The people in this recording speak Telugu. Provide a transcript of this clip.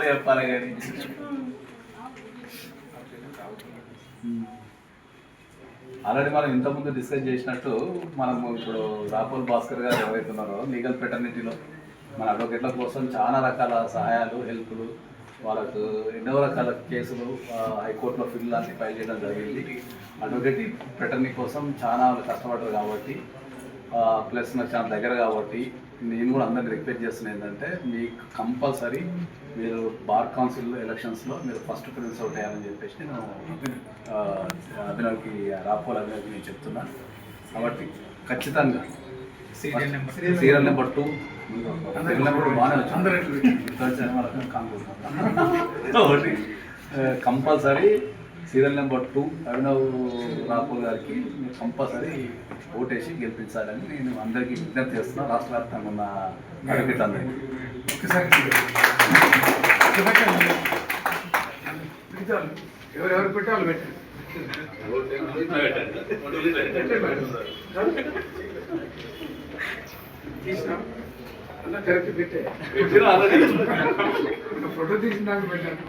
చెప్పాలి కానీ ఆల్రెడీ మనం ఇంతకుముందు డిస్కస్ చేసినట్టు మనము ఇప్పుడు రాపోల్ భాస్కర్ గారు ఎవరైతున్నారో లీగల్ ఫెటర్నిటీలో మన అడ్వకేట్ల కోసం చాలా రకాల సహాయాలు హెల్ప్లు వాళ్ళకు ఎన్నో రకాల కేసులు హైకోర్టులో ఫిల్ లాంటి ఫైల్ చేయడం జరిగింది. అడ్వకేట్ ఫెటర్నీ కోసం చాలా కష్టపడ్డారు కాబట్టి ప్లస్ నాకు చాలా దగ్గర కాబట్టి నేను కూడా అందరినీ రిక్వెస్ట్ చేస్తున్నా ఏంటంటే మీకు కంపల్సరీ మీరు బార్ కౌన్సిల్ ఎలక్షన్స్లో మీరు ఫస్ట్ ప్రిఫరెన్స్ అవుట్ అయ్యాలని చెప్పేసి నేను అభినవ్కి రాపోల్ అభినవ్కి నేను చెప్తున్నాను. కాబట్టి ఖచ్చితంగా సీరియల్ నెంబర్ 2 సీరియల్ నెంబర్ బాగానే వచ్చింది కాబట్టి compulsory serial number 2 Abhinav Rapol గారికి మీరు కంపల్సరీ ఓటేసి గెలిపించాలని నేను అందరికీ విజ్ఞప్తి చేస్తున్నాను. రాష్ట్ర వ్యాప్తంగా ఉన్న అడ్వకేట్ అందరికీ ఎవరెవరు పెట్టాలి పెట్టండి. అలా కరెక్ట్ పెట్టే ఫోటో తీసి నాకు పెట్టాను.